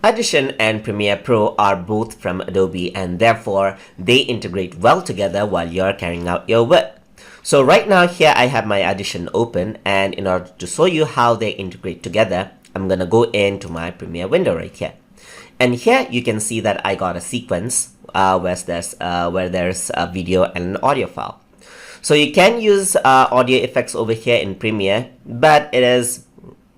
Audition and Premiere Pro are both from Adobe, and therefore they integrate well together while you're carrying out your work. So right now here I have my Audition open, and in order to show you how they integrate together, I'm gonna go into my Premiere window right here. And here you can see that I got a sequence where there's a video and an audio file. So you can use audio effects over here in Premiere, but it is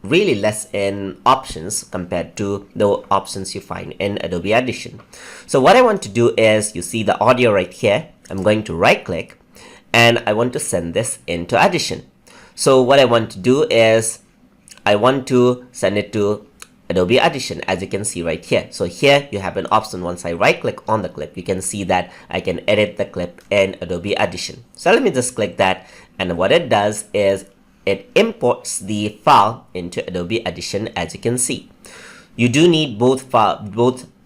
really less in options compared to the options you find in Adobe Audition. So what I want to do is, you see the audio right here, I'm going to right click and I want to send this into Audition. So what I want to do is I want to send it to Adobe Audition, as you can see right here. So here you have an option. Once I right click on the clip, you can see that I can edit the clip in Adobe Audition. So let me just click that, and what it does is it imports the file into Adobe Audition. As you can see, you do need both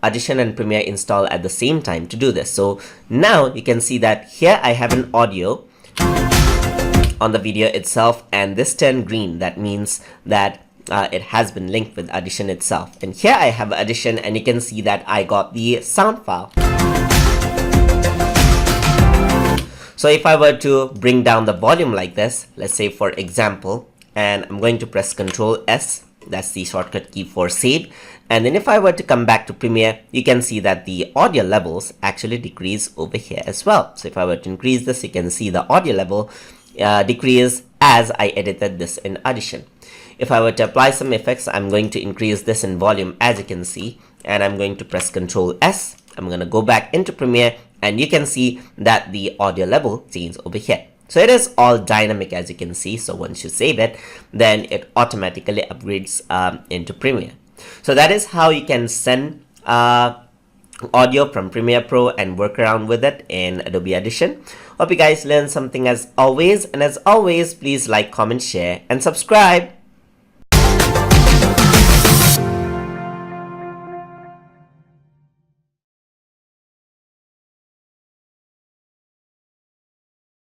Audition and Premiere installed at the same time to do this. So now you can see that here I have an audio on the video itself, and this turned green. That means that it has been linked with Audition itself. And here I have Audition, and you can see that I got the sound file. So if I were to bring down the volume like this, let's say for example, and I'm going to press Ctrl S, that's the shortcut key for save. And then if I were to come back to Premiere, you can see that the audio levels actually decrease over here as well. So if I were to increase this, you can see the audio level decrease as I edited this in Audition. If I were to apply some effects, I'm going to increase this in volume, as you can see, and I'm going to press Ctrl S. I'm going to go back into Premiere, and you can see that the audio level changes over here. So it is all dynamic, as you can see. So once you save it, then it automatically upgrades into Premiere. So that is how you can send audio from Premiere Pro and work around with it in Adobe Audition. Hope you guys learned something as always, and as always, please like, comment, share, and subscribe.